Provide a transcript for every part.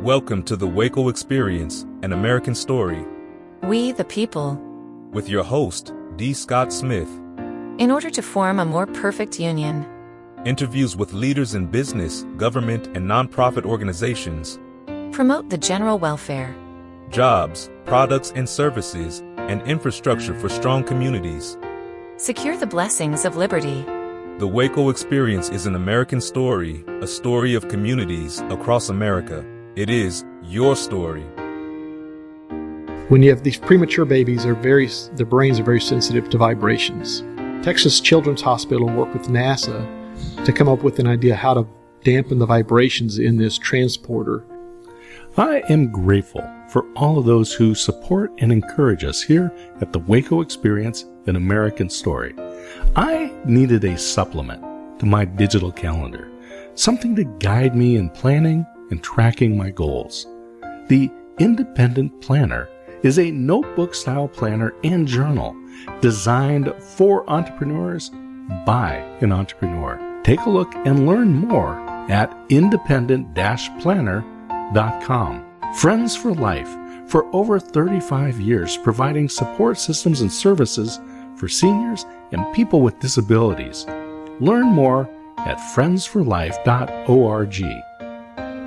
Welcome to the WACO Experience, an American story, We the people. with your host, D. Scott Smith. In order to form a more perfect union. Interviews with leaders in business, government, and nonprofit organizations. Promote the general welfare. Jobs, products and services, and infrastructure for strong communities. Secure the blessings of liberty. The WACO Experience is an American story, a story of communities across America. It is your story. When you have these premature babies, their brains are very sensitive to vibrations. Texas Children's Hospital worked with NASA to come up with an idea how to dampen the vibrations in this transporter. I am grateful for all of those who support and encourage us here at the WACO Experience, an American story. I needed a supplement to my digital calendar, something to guide me in planning and tracking my goals. The Independent Planner is a notebook-style planner and journal designed for entrepreneurs by an entrepreneur. Take a look and learn more at independent-planner.com. Friends for Life, for over 35 years, providing support systems and services for seniors and people with disabilities. Learn more at friendsforlife.org.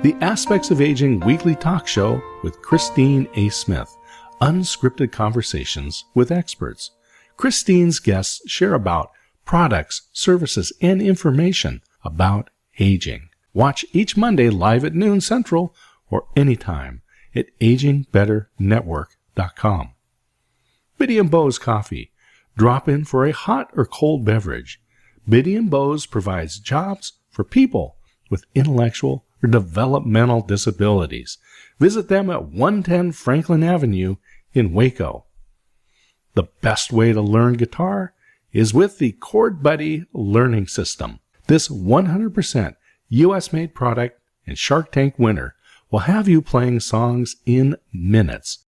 The Aspects of Aging weekly talk show with Christine A. Smith. Unscripted conversations with experts. Christine's guests share about products, services, and information about aging. Watch each Monday live at noon Central or anytime at agingbetternetwork.com. Biddy & Bowes Coffee. Drop in for a hot or cold beverage. Biddy & Bowes provides jobs for people with intellectual or developmental disabilities. Visit them at 110 Franklin Avenue in Waco. The best way to learn guitar is with the Chord Buddy Learning System. This 100% U.S.-made product and Shark Tank winner will have you playing songs in minutes.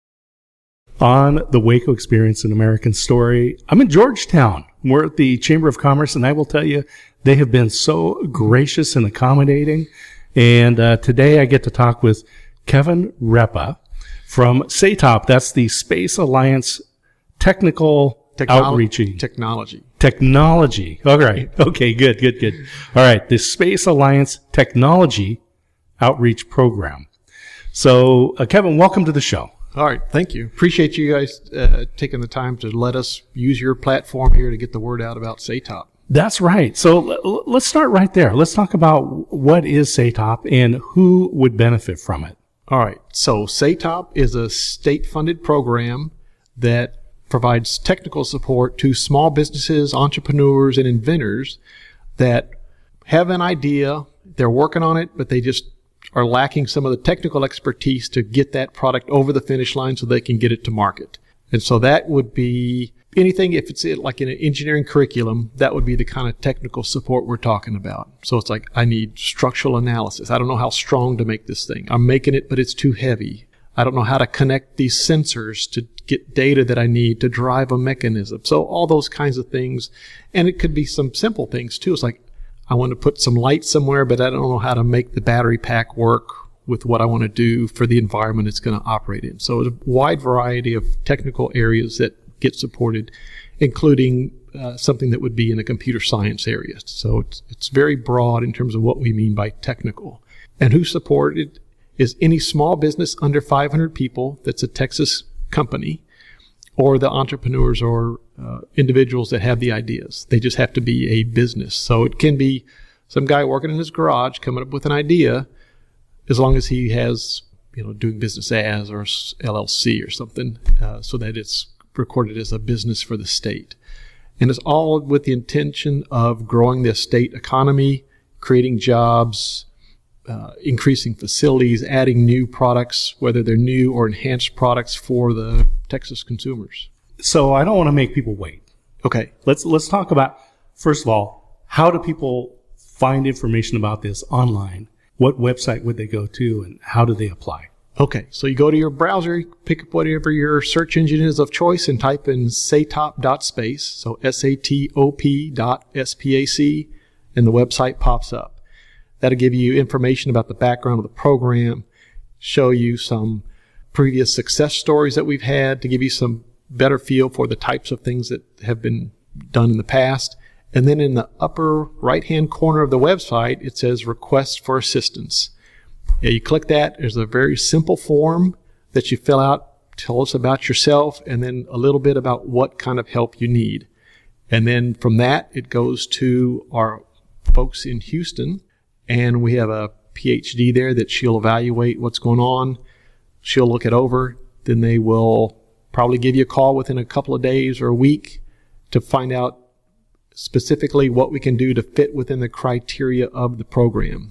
On the WACO Experience, an American story, I'm in Georgetown. We're at the Chamber of Commerce, and I will tell you, they have been so gracious and accommodating. And today I get to talk with Kevin Repa from SATOP. That's the Space Alliance Outreaching. Technology. All right. Okay, good. All right. The Space Alliance Technology Outreach Program. So, Kevin, welcome to the show. All right, thank you. Appreciate you guys taking the time to let us use your platform here to get the word out about SATOP. That's right. So let's start right there. Let's talk about what is SATOP and who would benefit from it. All right, so SATOP is a state-funded program that provides technical support to small businesses, entrepreneurs, and inventors that have an idea, they're working on it, but they just are lacking some of the technical expertise to get that product over the finish line so they can get it to market. And so that would be anything, if it's like in an engineering curriculum, that would be the kind of technical support we're talking about. So it's like, I need structural analysis. I don't know how strong to make this thing. I'm making it, but it's too heavy. I don't know how to connect these sensors to get data that I need to drive a mechanism. So all those kinds of things. And it could be some simple things too. It's like, I want to put some light somewhere, but I don't know how to make the battery pack work with what I want to do for the environment it's going to operate in. So it's a wide variety of technical areas that get supported, including something that would be in a computer science area. So it's very broad in terms of what we mean by technical. And who supported is any small business under 500 people that's a Texas company, or the entrepreneurs or individuals that have the ideas. They just have to be a business. So it can be some guy working in his garage coming up with an idea, as long as he has, doing business as or LLC or something, so that it's recorded as a business for the state. And it's all with the intention of growing the state economy, creating jobs, increasing facilities, adding new products, whether they're new or enhanced products for the Texas consumers. So I don't want to make people wait. Okay. Let's talk about, first of all, how do people find information about this online? What website would they go to, and how do they apply? Okay, so you go to your browser, pick up whatever your search engine is of choice, and type in SATOP.SPACE, so SATOP.SPACE, and the website pops up. That'll give you information about the background of the program. show you some previous success stories that we've had to give you some better feel for the types of things that have been done in the past. And then in the upper right-hand corner of the website, it says Request for Assistance. Yeah, you click that. There's a very simple form that you fill out. Tell us about yourself, and then a little bit about what kind of help you need. And then from that, it goes to our folks in Houston, and we have a PhD there that she'll evaluate what's going on. She'll look it over. Then they will probably give you a call within a couple of days or a week to find out specifically what we can do to fit within the criteria of the program.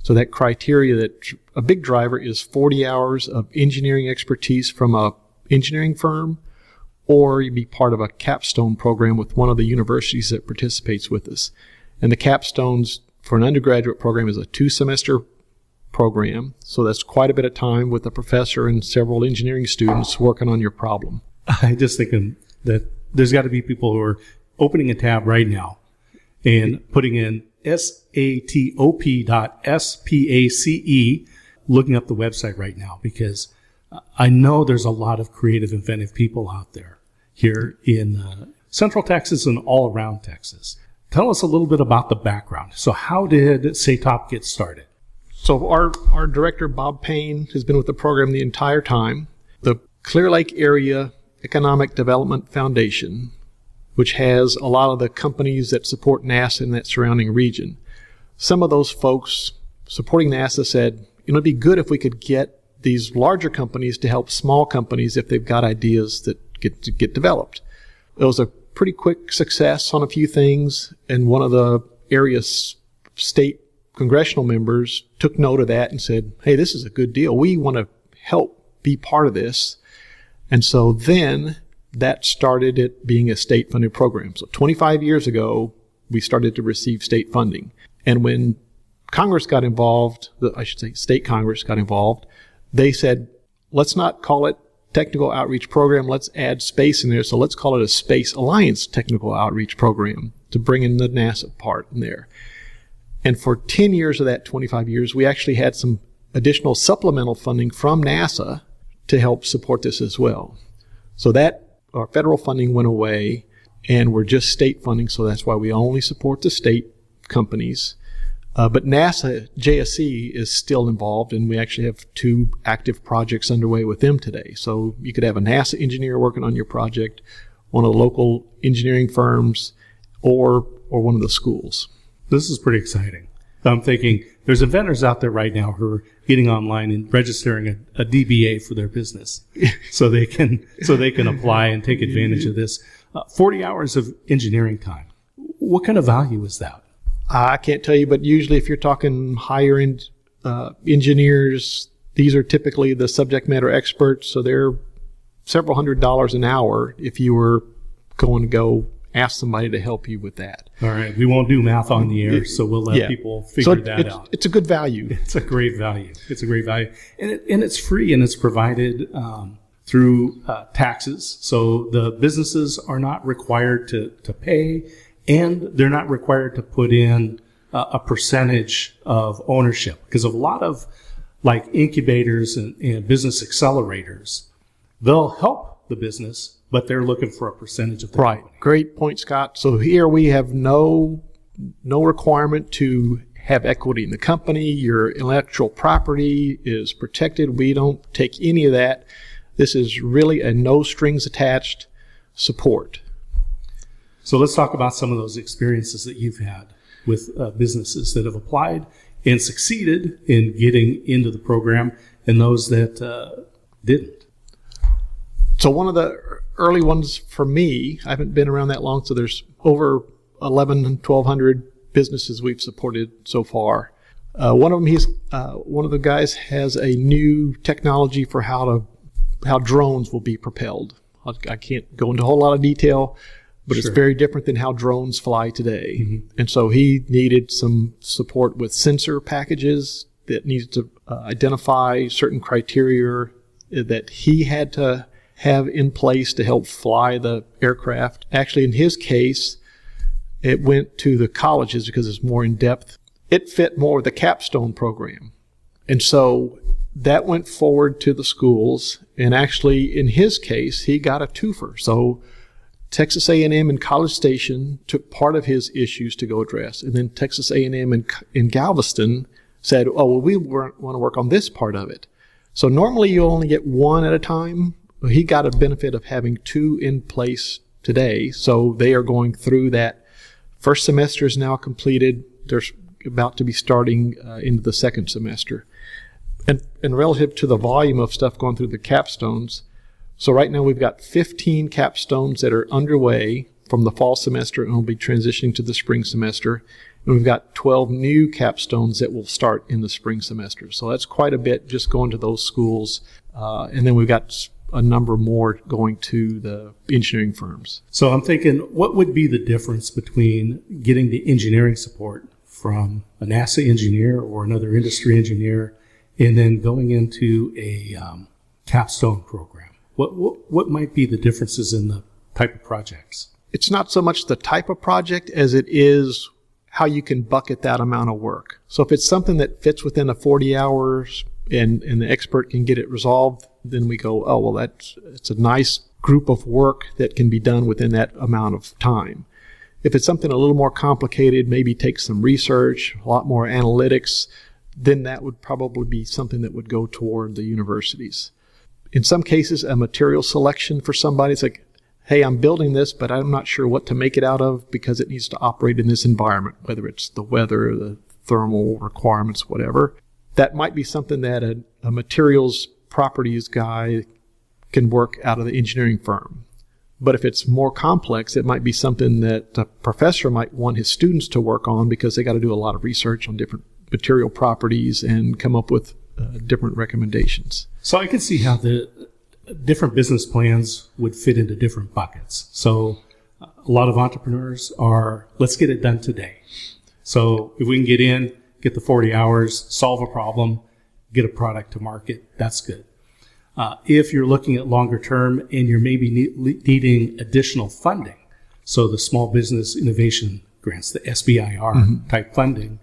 So that criteria, that a big driver is 40 hours of engineering expertise from a engineering firm, or you be part of a capstone program with one of the universities that participates with us. And the capstones for an undergraduate program is a 2-semester program. So that's quite a bit of time with a professor and several engineering students working on your problem. I just thinking that there's got to be people who are opening a tab right now and putting in SATOP.SPACE, looking up the website right now, because I know there's a lot of creative, inventive people out there here in Central Texas and all around Texas. Tell us a little bit about the background. So how did SATOP get started? So our director, Bob Payne, has been with the program the entire time. The Clear Lake Area Economic Development Foundation, which has a lot of the companies that support NASA in that surrounding region. Some of those folks supporting NASA said, it'd be good if we could get these larger companies to help small companies if they've got ideas that get developed. It was a pretty quick success on a few things, and one of the area state congressional members took note of that and said, hey, this is a good deal. We want to help be part of this. And so then that started it being a state-funded program. So 25 years ago, we started to receive state funding. And when Congress got involved, state Congress got involved, they said, let's not call it Technical Outreach Program, let's add space in there. So let's call it a Space Alliance Technical Outreach Program to bring in the NASA part in there. And for 10 years of that 25 years, we actually had some additional supplemental funding from NASA to help support this as well. So that our federal funding went away, and we're just state funding, so that's why we only support the state companies. But NASA, JSC, is still involved, and we actually have 2 active projects underway with them today. So you could have a NASA engineer working on your project, one of the local engineering firms, or one of the schools. This is pretty exciting. I'm thinking there's inventors out there right now who are getting online and registering a DBA for their business, so they can apply and take advantage of this. 40 hours of engineering time. What kind of value is that? I can't tell you, but usually if you're talking higher end engineers, these are typically the subject matter experts, so they're several $100s an hour if you were going to go ask somebody to help you with that. All right. We won't do math on the air, so we'll let people figure that out. It's a good value. It's a great value. It's a great value. And it's free, and it's provided through taxes. So the businesses are not required to pay, and they're not required to put in a percentage of ownership, because of a lot of like incubators and business accelerators, they'll help the business, but they're looking for a percentage of the right. company. Great point, Scott. So here we have no requirement to have equity in the company. Your intellectual property is protected. We don't take any of that. This is really a no strings attached support. So let's talk about some of those experiences that you've had with businesses that have applied and succeeded in getting into the program, and those that didn't. So one of the early ones for me, I haven't been around that long, so there's over 1,200 businesses we've supported so far. One of them, one of the guys has a new technology for how drones will be propelled. I can't go into a whole lot of detail, but It's very different than how drones fly today. Mm-hmm. And so he needed some support with sensor packages that needed to identify certain criteria that he had to have in place to help fly the aircraft. Actually, in his case, it went to the colleges because it's more in depth. It fit more with the capstone program. And so that went forward to the schools, and actually in his case he got a twofer. So Texas A&M and College Station took part of his issues to go address, and then Texas A&M in Galveston said, oh, well, we want to work on this part of it. So normally you only get one at a time. He got a benefit of having two in place today. So they are going through that. First semester is now completed. They're about to be starting into the second semester. And relative to the volume of stuff going through the capstones, so right now we've got 15 capstones that are underway from the fall semester and will be transitioning to the spring semester. And we've got 12 new capstones that will start in the spring semester. So that's quite a bit just going to those schools. And then we've got a number more going to the engineering firms. So I'm thinking, what would be the difference between getting the engineering support from a NASA engineer or another industry engineer and then going into a capstone program? What might be the differences in the type of projects? It's not so much the type of project as it is how you can bucket that amount of work. So if it's something that fits within the 40 hours and the expert can get it resolved, then we go, oh, well, it's a nice group of work that can be done within that amount of time. If it's something a little more complicated, maybe takes some research, a lot more analytics, then that would probably be something that would go toward the universities. In some cases, a material selection for somebody, it's like, hey, I'm building this, but I'm not sure what to make it out of because it needs to operate in this environment, whether it's the weather, the thermal requirements, whatever. That might be something that a materials properties guy can work out of the engineering firm. But if it's more complex, it might be something that a professor might want his students to work on because they got to do a lot of research on different material properties and come up with different recommendations. So I can see how the different business plans would fit into different buckets. So a lot of entrepreneurs are, let's get it done today. So if we can get in, get the 40 hours, solve a problem, get a product to market, that's good. If you're looking at longer term and you're maybe needing additional funding, so the Small Business Innovation Grants, the SBIR type funding,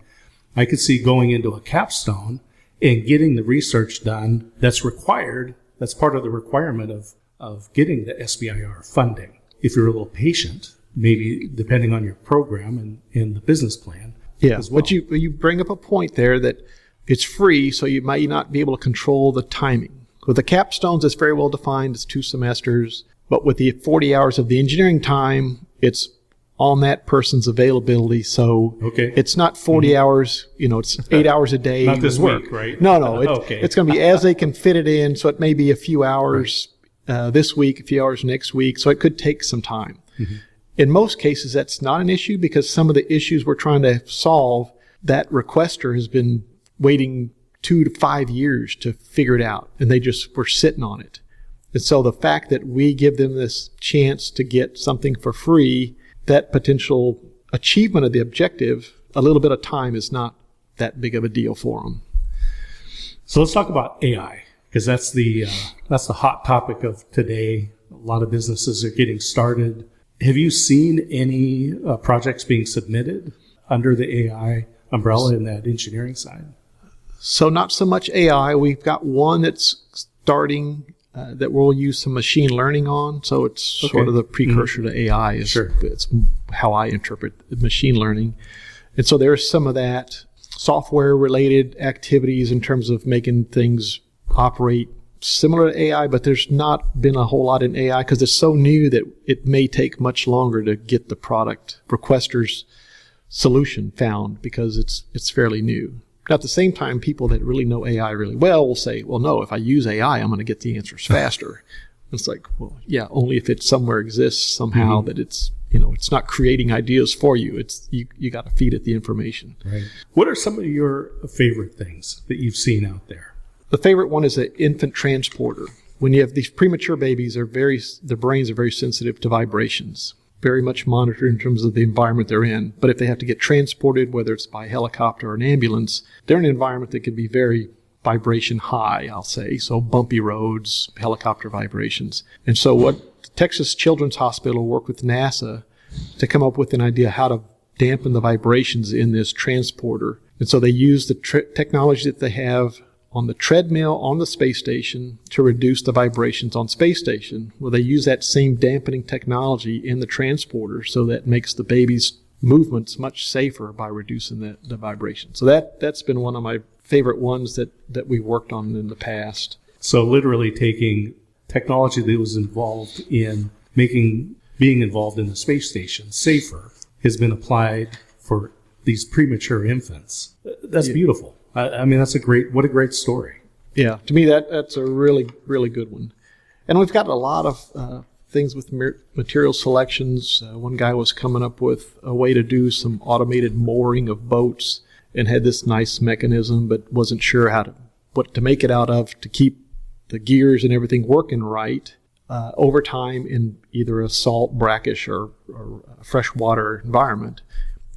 I could see going into a capstone and getting the research done that's required. That's part of the requirement of getting the SBIR funding. If you're a little patient, maybe depending on your program and the business plan. Yeah, as well. but you bring up a point there that it's free, so you might not be able to control the timing. With the capstones, it's very well defined. It's 2 semesters. But with the 40 hours of the engineering time, it's on that person's availability. So it's not 40 hours, it's 8 hours a day. Not this work. week, right? No. It's going to be as they can fit it in. So it may be a few hours this week, a few hours next week. So it could take some time. Mm-hmm. In most cases, that's not an issue because some of the issues we're trying to solve, that requester has been waiting 2 to 5 years to figure it out. And they just were sitting on it. And so the fact that we give them this chance to get something for free, that potential achievement of the objective, a little bit of time is not that big of a deal for them. So let's talk about AI, because that's the hot topic of today. A lot of businesses are getting started. Have you seen any projects being submitted under the AI umbrella in that engineering side? So not so much AI. We've got one that's starting that we'll use some machine learning on. So it's sort of the precursor to AI. It's how I interpret machine learning. And so there's some of that software-related activities in terms of making things operate similar to AI, but there's not been a whole lot in AI because it's so new that it may take much longer to get the product requester's solution found because it's fairly new. But at the same time, people that really know AI really well will say, well, no, if I use AI, I'm going to get the answers faster. It's like, well, yeah, only if it somewhere exists somehow that it's, it's not creating ideas for you. It's you got to feed it the information. Right. What are some of your favorite things that you've seen out there? The favorite one is an infant transporter. When you have these premature babies, their brains are very sensitive to vibrations, very much monitored in terms of the environment they're in. But if they have to get transported, whether it's by helicopter or an ambulance, they're in an environment that can be very vibration high, I'll say. So bumpy roads, helicopter vibrations. And so what Texas Children's Hospital worked with NASA to come up with an idea how to dampen the vibrations in this transporter. And so they use the technology that they have on the treadmill on the space station to reduce the vibrations on space station. Well, they use that same dampening technology in the transporter, so that makes the baby's movements much safer by reducing the vibration. So that's been one of my favorite ones that we worked on in the past. So literally taking technology that was involved in making being involved in the space station safer has been applied for these premature infants. That's beautiful. I mean, what a great story. Yeah, to me that's a really, really good one. And we've got a lot of things with material selections. One guy was coming up with a way to do some automated mooring of boats and had this nice mechanism, but wasn't sure what to make it out of to keep the gears and everything working right over time in either a salt, brackish, or freshwater environment.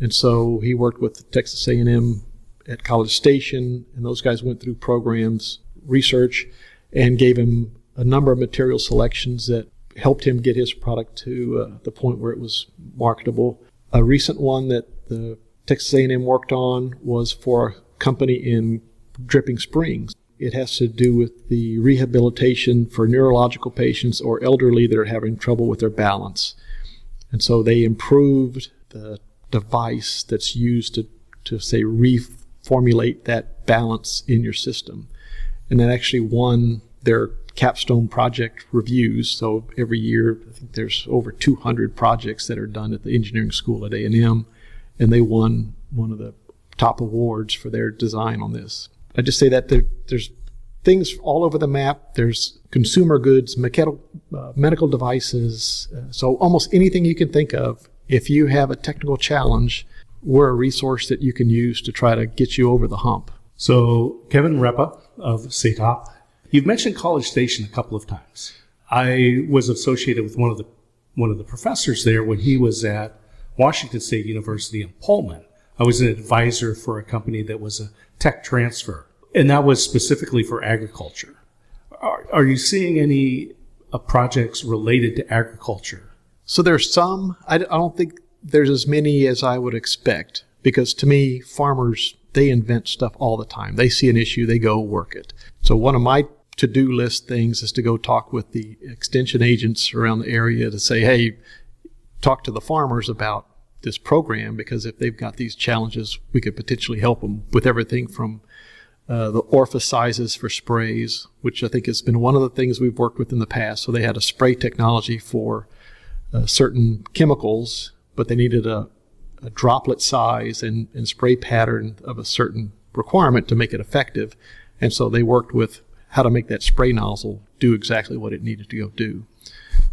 And so he worked with Texas A&M at College Station, and those guys went through programs, research, and gave him a number of material selections that helped him get his product to the point where it was marketable. A recent one that the Texas A&M worked on was for a company in Dripping Springs. It has to do with the rehabilitation for neurological patients or elderly that are having trouble with their balance. And so they improved the device that's used to say, reformulate that balance in your system. And that actually won their capstone project reviews. So every year, I think there's over 200 projects that are done at the engineering school at A&M, and they won one of the top awards for their design on this. I just say that there's things all over the map. There's consumer goods, medical devices, so almost anything you can think of. If you have a technical challenge, we're a resource that you can use to try to get you over the hump. So Kevin Repa of SATOP, you've mentioned College Station a couple of times. I was associated with one of the professors there when he was at Washington State University in Pullman. I was an advisor for a company that was a tech transfer, and that was specifically for agriculture. Are you seeing any projects related to agriculture? So there's some. I don't think there's as many as I would expect, because to me, farmers, they invent stuff all the time. They see an issue, they go work it. So one of my to-do list things is to go talk with the extension agents around the area to say, hey, talk to the farmers about this program, because if they've got these challenges, we could potentially help them with everything from the orifice sizes for sprays, which I think has been one of the things we've worked with in the past. So they had a spray technology for certain chemicals, but they needed a droplet size and spray pattern of a certain requirement to make it effective. And so they worked with how to make that spray nozzle do exactly what it needed to go do.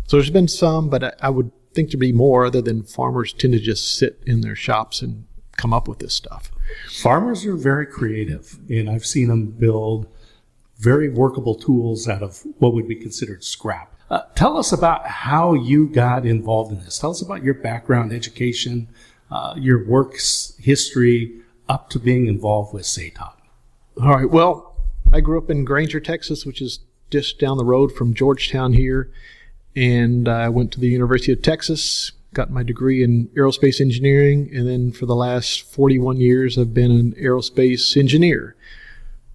So there's been some, but I would think there'd be more, other than farmers tend to just sit in their shops and come up with this stuff. Farmers are very creative, and I've seen them build very workable tools out of what would be considered scrap. Tell us about how you got involved in this. Tell us about your background, education, your work's history up to being involved with SATOP. All right. Well, I grew up in Granger, Texas, which is just down the road from Georgetown here. And I went to the University of Texas, got my degree in aerospace engineering. And then for the last 41 years, I've been an aerospace engineer.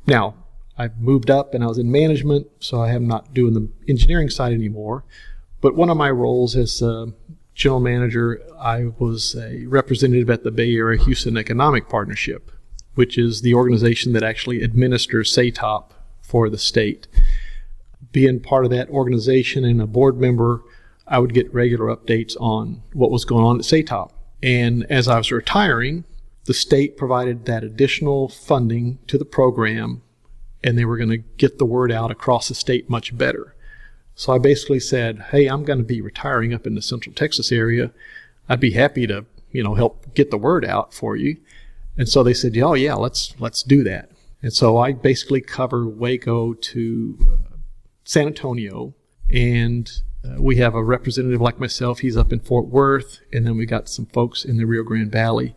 Now, I've moved up and I was in management, so I am not doing the engineering side anymore. But one of my roles as general manager, I was a representative at the Bay Area Houston Economic Partnership, which is the organization that actually administers SATOP for the state. Being part of that organization and a board member, I would get regular updates on what was going on at SATOP. And as I was retiring, the state provided that additional funding to the program, and they were going to get the word out across the state much better. So I basically said, hey, I'm going to be retiring up in the Central Texas area. I'd be happy to, help get the word out for you. And so they said, oh yeah, let's do that. And so I basically cover WACO to San Antonio, and we have a representative like myself. He's up in Fort Worth, and then we got some folks in the Rio Grande Valley.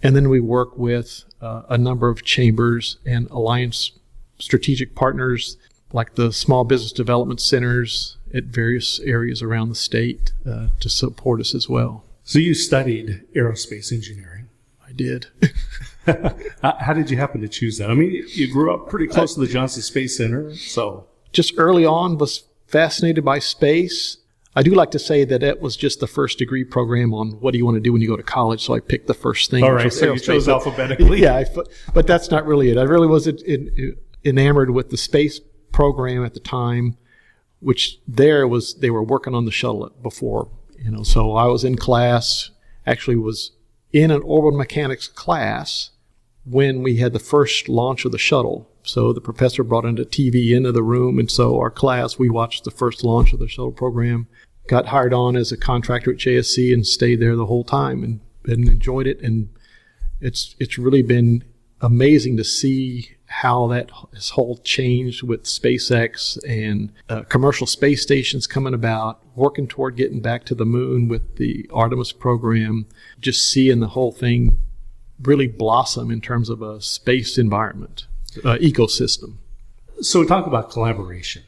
And then we work with a number of chambers and alliance strategic partners, like the small business development centers at various areas around the state to support us as well. So you studied aerospace engineering. I did. How did you happen to choose that? I mean, you grew up pretty close to the Johnson Space Center, so. Just early on was fascinated by space. I do like to say that it was just the first degree program on what do you want to do when you go to college, so I picked the first thing. All right, so you chose alphabetically. Yeah, but that's not really it. I really was enamored with the space program at the time, which they were working on the shuttle before, so I was in class, actually was in an orbital mechanics class when we had the first launch of the shuttle. So the professor brought in a TV into the room, and so our class, we watched the first launch of the shuttle program, got hired on as a contractor at JSC and stayed there the whole time and enjoyed it. And it's really been amazing to see how this whole changed with SpaceX and commercial space stations coming about, working toward getting back to the moon with the Artemis program, just seeing the whole thing really blossom in terms of a space environment, ecosystem. So we talk about collaboration.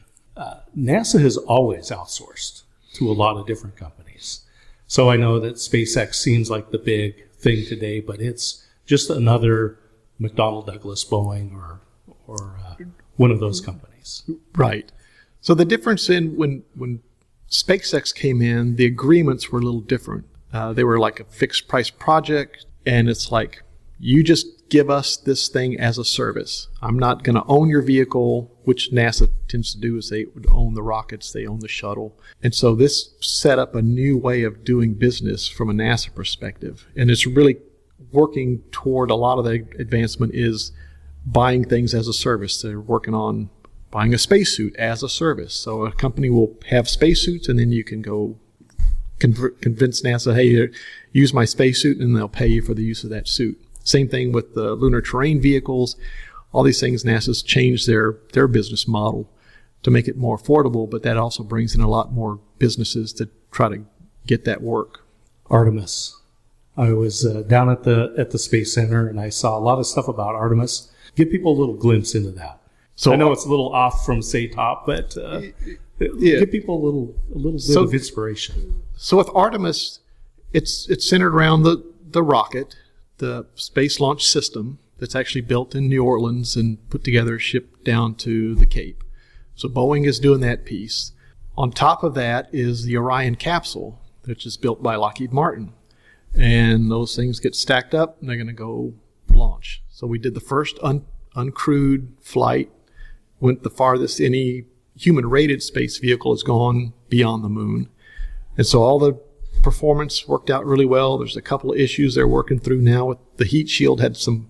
NASA has always outsourced to a lot of different companies. So I know that SpaceX seems like the big thing today, but it's just another McDonnell Douglas, Boeing, or one of those companies. Right. So the difference in when SpaceX came in, the agreements were a little different. They were like a fixed price project, and it's like, you just give us this thing as a service. I'm not going to own your vehicle, which NASA tends to do is they would own the rockets, they own the shuttle. And so this set up a new way of doing business from a NASA perspective. And it's really working toward a lot of the advancement is buying things as a service. They're working on buying a spacesuit as a service. So a company will have spacesuits, and then you can go convince NASA, hey, use my spacesuit, and they'll pay you for the use of that suit. Same thing with the lunar terrain vehicles. All these things, NASA's changed their business model to make it more affordable, but that also brings in a lot more businesses to try to get that work. Artemis. I was down at the Space Center, and I saw a lot of stuff about Artemis. Give people a little glimpse into that. So I know it's a little off from SATOP, but give people a little bit of inspiration. So with Artemis, it's centered around the rocket, the Space Launch System that's actually built in New Orleans and put together, shipped down to the Cape. So Boeing is doing that piece. On top of that is the Orion capsule, which is built by Lockheed Martin. And those things get stacked up, and they're going to go launch. So we did the first uncrewed flight, went the farthest any human-rated space vehicle has gone beyond the moon. And so all the performance worked out really well. There's a couple of issues they're working through now. With the heat shield had some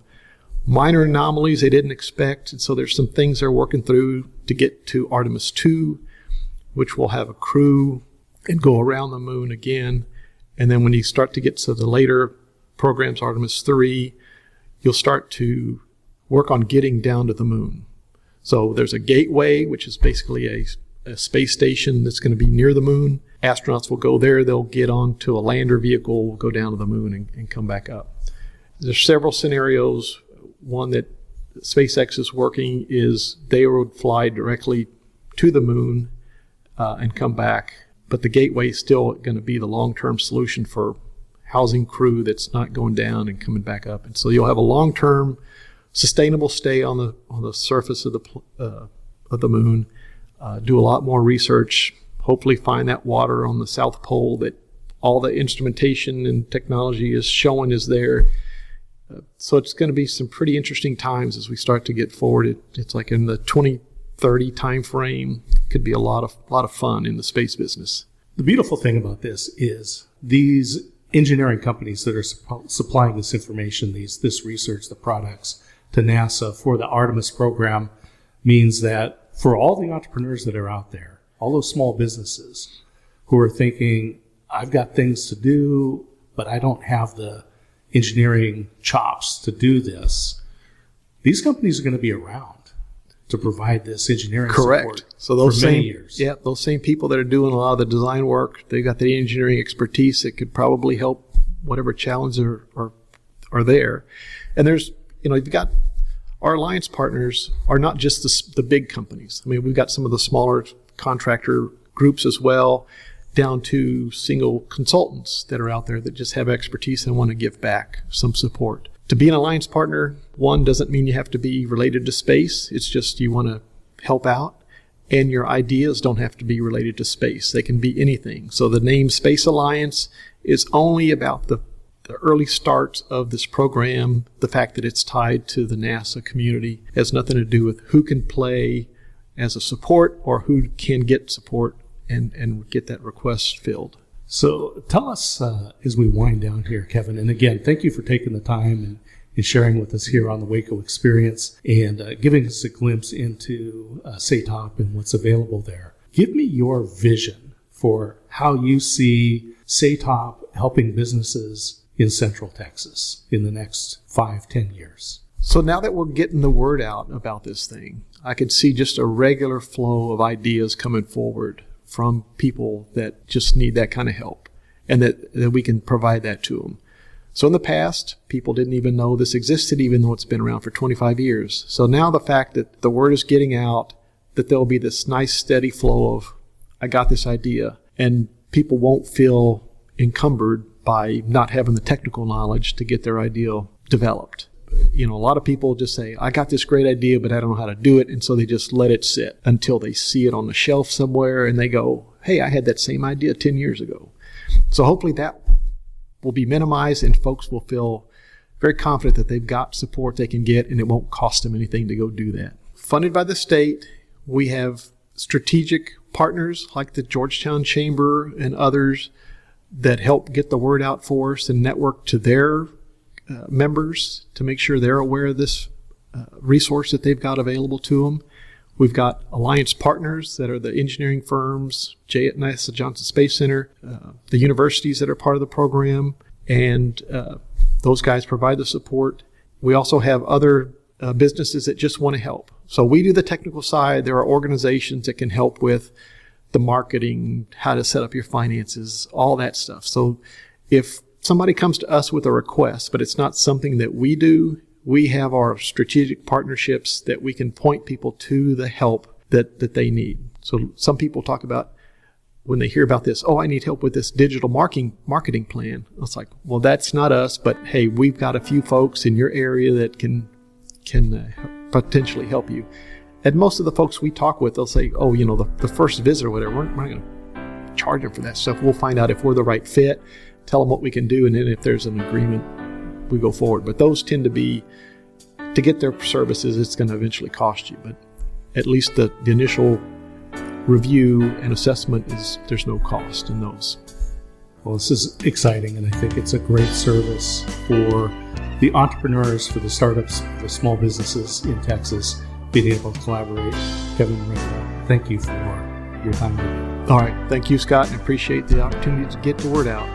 minor anomalies they didn't expect. And so there's some things they're working through to get to Artemis 2, which will have a crew and go around the moon again. And then when you start to get to the later programs, Artemis 3, you'll start to work on getting down to the moon. So there's a gateway, which is basically a space station that's going to be near the moon. Astronauts will go there. They'll get onto a lander vehicle, will go down to the moon and come back up. There's several scenarios. One that SpaceX is working is they would fly directly to the moon and come back. But the gateway is still going to be the long-term solution for housing crew that's not going down and coming back up. And so you'll have a long-term sustainable stay on the surface of the moon. Do a lot more research, hopefully find that water on the South Pole that all the instrumentation and technology is showing is there. So it's going to be some pretty interesting times as we start to get forward. It's like in the 2030 time frame. Could be a lot of fun in the space business. The beautiful thing about this is these engineering companies that are supplying this information, this research, the products to NASA for the Artemis program means that for all the entrepreneurs that are out there, all those small businesses who are thinking, I've got things to do, but I don't have the engineering chops to do this, these companies are going to be around to provide this engineering support so those for many years. Yeah, those same people that are doing a lot of the design work, they got the engineering expertise that could probably help whatever challenges are there. And there's, you've got our alliance partners are not just the big companies. I mean, we've got some of the smaller contractor groups as well, down to single consultants that are out there that just have expertise and want to give back some support. To be an alliance partner, one, doesn't mean you have to be related to space. It's just you want to help out. And your ideas don't have to be related to space. They can be anything. So the name Space Alliance is only about the early starts of this program. The fact that it's tied to the NASA community has nothing to do with who can play as a support or who can get support and get that request filled. So tell us as we wind down here, Kevin, and again, thank you for taking the time and sharing with us here on the WACO Experience and giving us a glimpse into SATOP and what's available there. Give me your vision for how you see SATOP helping businesses in Central Texas in the next 5-10 years. So now that we're getting the word out about this thing, I could see just a regular flow of ideas coming forward from people that just need that kind of help, and that we can provide that to them. So in the past, people didn't even know this existed, even though it's been around for 25 years. So now the fact that the word is getting out, that there'll be this nice steady flow of, I got this idea, and people won't feel encumbered by not having the technical knowledge to get their idea developed. You know, a lot of people just say, I got this great idea, but I don't know how to do it. And so they just let it sit until they see it on the shelf somewhere and they go, hey, I had that same idea 10 years ago. So hopefully that will be minimized and folks will feel very confident that they've got support they can get and it won't cost them anything to go do that. Funded by the state, we have strategic partners like the Georgetown Chamber and others that help get the word out for us and network to their members to make sure they're aware of this resource that they've got available to them. We've got alliance partners that are the engineering firms, NASA Johnson Space Center, the universities that are part of the program, and those guys provide the support. We also have other businesses that just want to help. So we do the technical side. There are organizations that can help with the marketing, how to set up your finances, all that stuff. So if somebody comes to us with a request, but it's not something that we do, we have our strategic partnerships that we can point people to the help that they need. So some people talk about when they hear about this, oh, I need help with this digital marketing plan. It's like, well, that's not us, but hey, we've got a few folks in your area that can potentially help you. And most of the folks we talk with, they'll say, oh, you know, the first visit or whatever, we're not going to charge them for that stuff. We'll find out if we're the right fit, tell them what we can do, and then if there's an agreement, we go forward. But those tend to be, to get their services, it's going to eventually cost you. But at least the initial review and assessment there's no cost in those. Well, this is exciting, and I think it's a great service for the entrepreneurs, for the startups, for the small businesses in Texas, being able to collaborate. Kevin and Repa, thank you for your time today. All right. Thank you, Scott, and appreciate the opportunity to get the word out.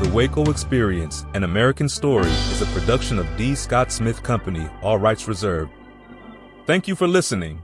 The WACO Experience, An American Story, is a production of D. Scott Smith Company, all rights reserved. Thank you for listening.